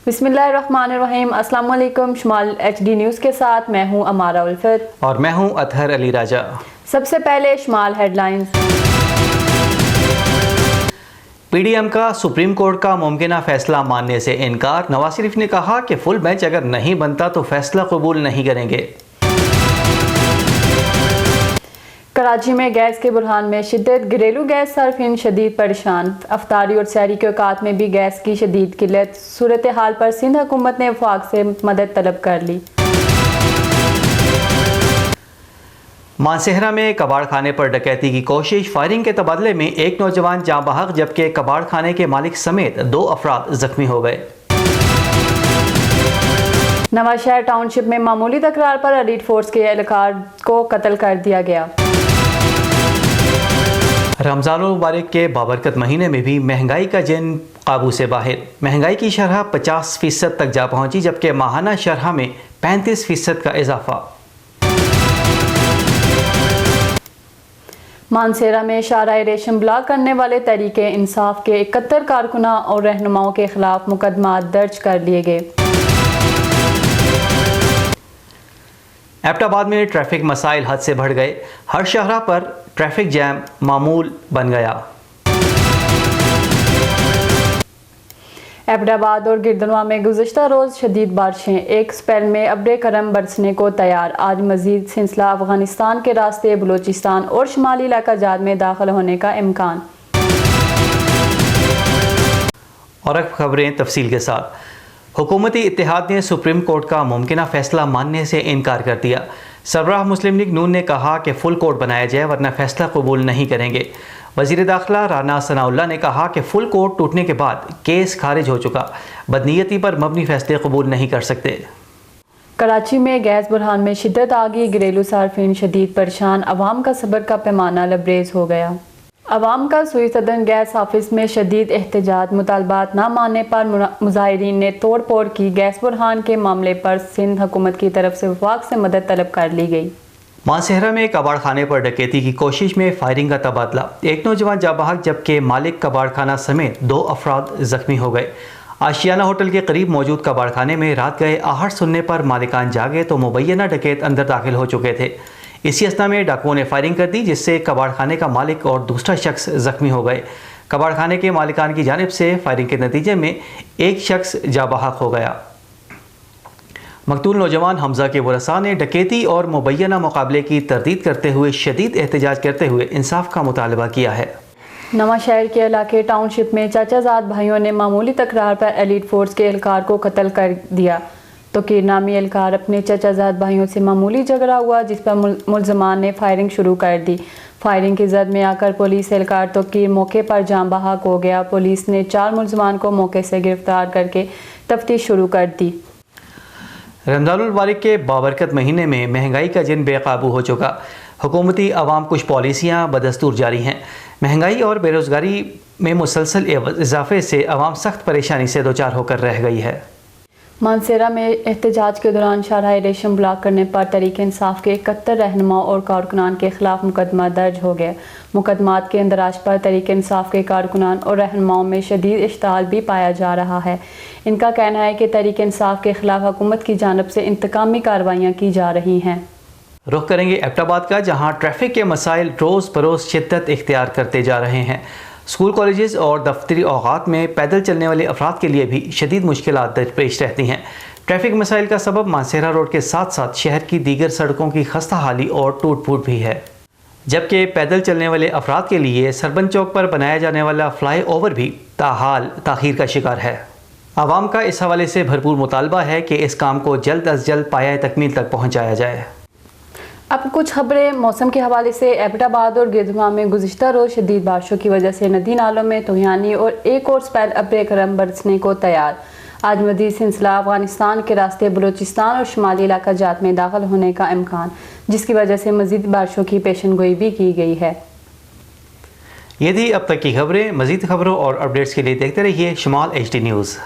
बिस्मिल्लाहिर्रहमानिर्रहीम। अस्सलाम वालेकुम। शुमाल HD न्यूज़ के साथ मैं हूं अमारा उल्फत और मैं हूं अतहर अली राजा। सबसे पहले शुमाल हेडलाइंस। PDM का सुप्रीम कोर्ट का मुमकिना फैसला मानने से इनकार। नवाज शरीफ ने कहा कि फुल बेंच अगर नहीं बनता तो फैसला कबूल नहीं करेंगे। कराची में गैस के बुरहान में शिद्दत, घरेलू गैस सार्फिन शदीद परेशान। अफ्तारी और सहरी के औकात में भी गैस की शदीद किल्लत। सूरत हाल पर सिंध हुकूमत ने वफाक से मदद तलब कर ली। मानसेहरा में कबाड़ खाने पर डकैती की कोशिश, फायरिंग के तबादले में एक नौजवान जाँ बहक जबकि कबाड़ खाने के मालिक समेत 2 अफराद जख्मी हो गए। नवाशहर टाउनशिप में मामूली तकरार पर एलीट फोर्स के एहलकार को कत्ल कर दिया गया। रमज़ान मुबारक के बाबरकत महीने में भी महंगाई का जिन काबू से बाहर। महंगाई की शरह 50% तक जा पहुंची जबकि माहाना शरह में 35% का इजाफा। मानसेरा में शाहराह रेशम ब्लॉक करने वाले तहरीके इंसाफ के 71 कारकुना और रहनुमाओं के खिलाफ मुकदमा दर्ज कर लिए गए। एबटाबाद में ट्रैफिक मसाइल हद से बढ़ गए। हर शाहराह पर ट्रैफिक जैम मामूल बन गया। एबटाबाद और गिरदनवा में गुज़श्ता रोज़ शदीद बारिशें, एक स्पेल में अब्र करम बरसने को तैयार। आज मज़ीद सिलसिला अफगानिस्तान के रास्ते बलूचिस्तान और शुमाली इलाका जात में दाखिल होने का इम्कान। और अब खबरें तफसील के साथ। हुकूमती इत्तेहाद ने सुप्रीम कोर्ट का मुमकिना फैसला मानने से इनकार कर दिया। सरबराह मुस्लिम लीग नून ने कहा कि फुल कोर्ट बनाया जाए वरना फैसला कबूल नहीं करेंगे। वज़ीर दाखिला राना सनाउल्लाह ने कहा कि फुल कोर्ट टूटने के बाद केस खारिज हो चुका, बदनीयती पर मबनी फैसले कबूल नहीं कर सकते। कराची में गैस बुरहान में शिद्दत आ गई, घरेलू सार्फिन शदीद परेशान। अवाम का सब्र का पैमाना लबरेज हो गया। अवाम का सुई सदन गैस ऑफिस में शदीद एहतजाज, मुतालबात न मानने पर मुजाहिरीन ने तोड़ फोड़ की। गैस बुरहान के मामले पर सिंध हुकूमत की तरफ से वफाक से मदद तलब कर ली गई। मानसेहरा में कबाड़ खाने पर डकैती की कोशिश में फायरिंग का तबादला, एक नौजवान जाँ बहक जबकि मालिक कबाड़ खाना समेत 2 अफराद जख्मी हो गए। आशियाना होटल के करीब मौजूद कबाड़ खाने में रात गए आहट सुनने पर मालिकान जागे तो मुबैना डकैत अंदर दाखिल हो चुके थे। इसी असना में डाकुओं ने फायरिंग कर दी जिससे कबाड़ खाने का मालिक और दूसरा शख्स जख्मी हो गए। कबाड़ खाने के मालिकान की जानिब से फायरिंग के नतीजे में एक शख्स जाँ बहक हो गया। मकतूल नौजवान हमजा के वरसा ने डकैती और मुबैना मुकाबले की तरदीद करते हुए शदीद एहतजाज करते हुए इंसाफ का मुतालबा किया है। नवाशहर के इलाके टाउनशिप में चाचाजाद भाइयों ने मामूली तकरार पर एलीट फोर्स के एहलकार को कत्ल कर दिया। तो कीरनामी एहलकार अपने चाचाजाद भाइयों से मामूली झगड़ा हुआ जिस पर मुलजमान ने फायरिंग शुरू कर दी। फायरिंग की जद में आकर पुलिस एहलकार तो कीर मौके पर जाँ बहक हो गया। पुलिस ने 4 मुलजमान को मौके से गिरफ्तार करके तफ्तीश शुरू कर दी। रमज़ान मुबारक के बाबरकत महीने में महंगाई का जिन बेकाबू हो चुका। हुकूमती अवाम कुछ पॉलिसियाँ बदस्तूर जारी हैं। महंगाई और बेरोज़गारी में मुसलसल इजाफे से अवाम सख्त परेशानी से दो चार होकर रह गई है। मानसेरा में एहतजाज के दौरान शाहराह रेशम ब्लॉक करने पर तहरीक इंसाफ के 71 रहनुमा और कारकुनान के खिलाफ मुकदमा दर्ज हो गया। मुकदमात के इंदराज पर तहरीक इंसाफ के कारकुनान और रहनुमाओं में शदीद इश्ताल भी पाया जा रहा है। इनका कहना है कि तहरीक इंसाफ के खिलाफ हुकूमत की जानिब से इंतकामी कार्रवाइयाँ की जा रही हैं। रुख करेंगे एबटाबाद का, जहाँ ट्रैफिक के मसाइल रोज़ बरोज़ शिद्दत इख्तियार करते जा रहे हैं। स्कूल कॉलेजेस और दफ्तरी औकात में पैदल चलने वाले अफराद के लिए भी शदीद मुश्किलात दरपेश रहती हैं। ट्रैफिक मसाइल का सबब मानसेरा रोड के साथ साथ शहर की दीगर सड़कों की खस्ता हाली और टूट फूट भी है, जबकि पैदल चलने वाले अफराद के लिए सरबन चौक पर बनाया जाने वाला फ्लाई ओवर भी ताहाल ताख़ीर का शिकार है। आवाम का इस हवाले से भरपूर मुतालबा है कि इस काम को जल्द अज जल्द पाया तकमील तक पहुँचाया जाए। अब कुछ खबरें मौसम के हवाले से। एबटाबाद और गिरदवा में गुज़िश्ता रोज़ शदीद बारिशों की वजह से नदी नालों में तुहियानी और एक और स्पेल अब्र करम बरसने को तैयार। आज मज़ीद सिलसिला अफगानिस्तान के रास्ते बलूचिस्तान और शुमाली इलाका जात में दाखिल होने का इम्कान, जिसकी वजह से मज़ीद बारिशों की पेशन गोई भी की गई है। ये थी अब तक की खबरें। मज़ीद खबरों और अपडेट्स के लिए देखते रहिए शुमाल HD न्यूज़।